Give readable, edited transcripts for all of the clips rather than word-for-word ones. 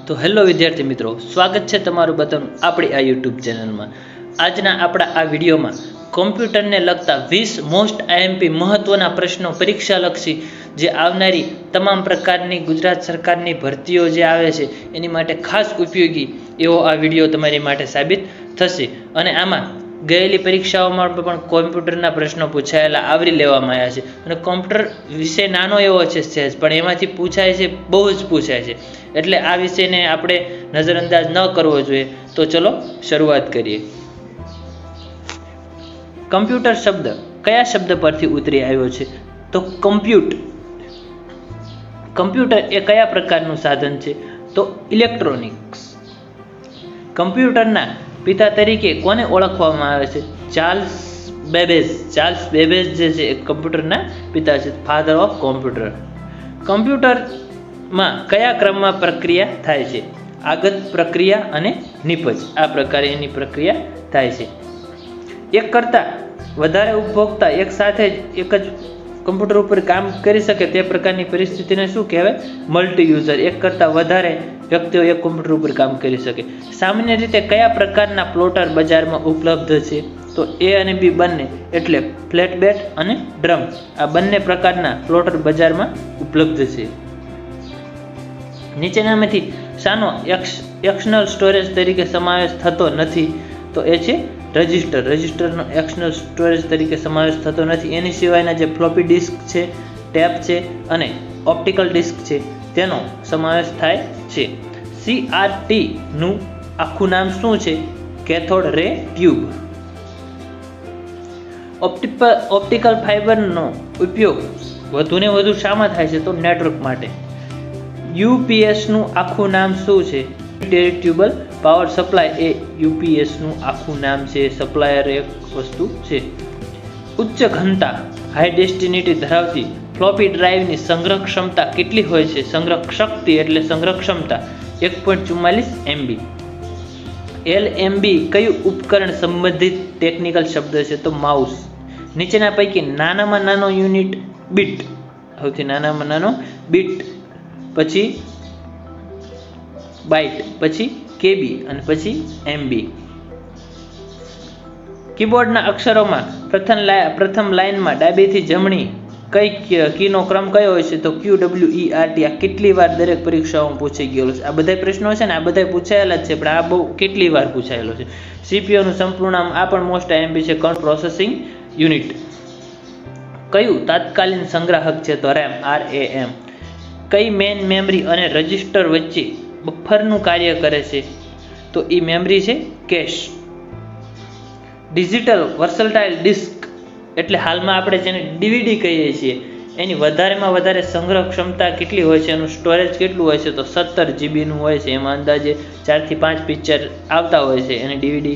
તો હેલો વિદ્યાર્થી મિત્રો, સ્વાગત છે તમારું બધાનું આપણી આ યુટ્યુબ ચેનલમાં। આજના આપણા આ વિડીયોમાં કોમ્પ્યુટરને લગતા 20 મોસ્ટ આઈએમપી મહત્વના પ્રશ્નો પરીક્ષાલક્ષી જે આવનારી તમામ પ્રકારની ગુજરાત સરકારની ભરતીઓ જે આવે છે એની માટે ખાસ ઉપયોગી એવો આ વિડીયો તમારી માટે સાબિત થશે। અને આમાં ગયેલી પરીક્ષાઓમાં પણ કોમ્પ્યુટરના પ્રશ્નો પૂછાયેલા આવરી લેવામાં આવ્યા છે અને કોમ્પ્યુટર વિષય નાનો એવો છે સહેજ, પણ એમાંથી પૂછાય છે, બહુ જ પૂછાય છે, એટલે આ વિષયને આપણે નજરઅંદાજ ન કરવો જોઈએ। તો ચલો શરૂઆત કરીએ। કમ્પ્યુટર શબ્દ કયા શબ્દ પરથી ઉતરી આવ્યો છે? તો કમ્પ્યુટ। કમ્પ્યુટર એ કયા પ્રકારનું સાધન છે? તો ઇલેક્ટ્રોનિક્સ। કમ્પ્યુટરના પિતા તરીકે કોને ઓળખવામાં આવે છે? Charles Babbage. ચાર્લ્સ બેબેજ જે છે એ કમ્પ્યુટરના પિતા છે, ફાધર ઓફ કોમ્પ્યુટર। કમ્પ્યુટરમાં કયા ક્રમમાં પ્રક્રિયા થાય છે? આગત, પ્રક્રિયા અને નિપજ, આ પ્રકારે એની પ્રક્રિયા થાય છે। એક કરતાં વધારે ઉપભોક્તા એક સાથે એક જ કમ્પ્યુટર ઉપર કામ કરી શકે તે પ્રકારની પરિસ્થિતિને શું કહેવાય? Multi user. એક કરતાં વધારે વ્યક્તિઓ એક કમ્પ્યુટર ઉપર કામ કરી શકે। સામાન્ય રીતે કયા પ્રકારના પ્લોટર બજારમાં ઉપલબ્ધ છે? તો એ અને બી બંને, એટલે ફ્લેટ બેડ અને ડ્રમ, આ બંને પ્રકારના પ્લોટર બજારમાં ઉપલબ્ધ છે। નીચેનામાંથી શાનો એક્સટર્નલ સ્ટોરેજ તરીકે સમાવેશ થતો નથી? તો એ છે રજિસ્ટર। રજિસ્ટરનો એક્સટર્નલ સ્ટોરેજ તરીકે સમાવેશ થતો નથી। એની સિવાયના જે ફ્લોપી ડિસ્ક છે, ટેપ છે અને ઓપ્ટિકલ ડિસ્ક છે તેનો સમાવેશ થાય છે। CRT નું આખું નામ શું છે? કેથોડ રે ટ્યુબ। ઓપ્ટિકલ ફાઇબરનો ઉપયોગ વધુને વધુ શામાં થાય છે? તો નેટવર્ક માટે। UPS નું આખું નામ શું છે? ઇન્ટરટ્યુબલ પાવર સપ્લાય એ UPS નું આખું નામ છે। સપ્લાયર એક વસ્તુ છે। ઉચ્ચ ઘનતા હાઈ ડેન્સિટી ધરાવતી ફ્લોપી ડ્રાઈવની સંગ્રહ ક્ષમતા કેટલી હોય છે? સંગ્રહ શક્તિ એટલે સંગ્રહ ક્ષમતા 1.44 MB। LMB કયું ઉપકરણ સંબંધિત ટેકનિકલ શબ્દ છે? તો માઉસ। નીચેના પૈકી નાનામાં નાનો યુનિટ બીટ, સૌથી નાનામાં નાનો બીટ, પછી બાઇટ, પછી KB અને પછી MB। કીબોર્ડના અક્ષરોમાં પ્રથમ લાઇનમાં ડાબેથી જમણી કઈ કીનો ક્રમ કયો હોય છે? તો QWERT। આ કેટલી વાર દરેક પરીક્ષાઓમાં પૂછાઈ ગયેલો છે? આ બધા પ્રશ્નો છે ને, આ બધા પૂછાયેલા જ છે, પણ આ બહુ કેટલી વાર પૂછાયેલો છે। CPU નું સંપૂર્ણ નામ, આ પણ મોસ્ટ આઈએમપી છે, કંટ્રોલ પ્રોસેસિંગ યુનિટ। કયું તાત્કાલિક સંગ્રાહક છે? તો RAM। કઈ મેઇન મેમરી અને રજિસ્ટર વચ્ચે બફરનું કાર્ય કરે છે? તો એ મેમરી છે કેશ। ડિજિટલ વર્સેટાઇલ ડિસ્ક એટલે હાલમાં આપણે જેને DVD કહીએ છીએ એની વધારેમાં વધારે સંગ્રહ ક્ષમતા કેટલી હોય છે? એનું સ્ટોરેજ કેટલું હોય છે? તો 17 GB નું હોય છે। એમાં અંદાજે 4 થી 5 પિક્ચર આવતા હોય છે અને DVD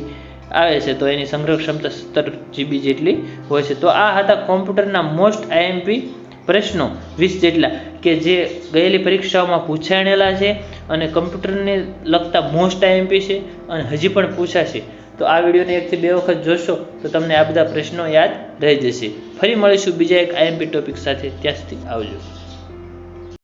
આવે છે, તો એની સંગ્રહ ક્ષમતા 17 GB જેટલી હોય છે। તો આ હતા કોમ્પ્યુટરના મોસ્ટ આઈએમપી પ્રશ્નો 20 જેટલા કે જે ગયેલી પરીક્ષાઓમાં પૂછાયેલા છે અને કમ્પ્યુટરને લગતા મોસ્ટ આઈએમપી છે અને હજી પણ પૂછાશે। તો આ વિડીયોને 1 થી 2 વખત જોશો તો તમને આ બધા પ્રશ્નો યાદ રહી જશે। ફરી મળીશું બીજા એક આઈએમપી ટોપિક સાથે, ત્યાં સુધી આવજો।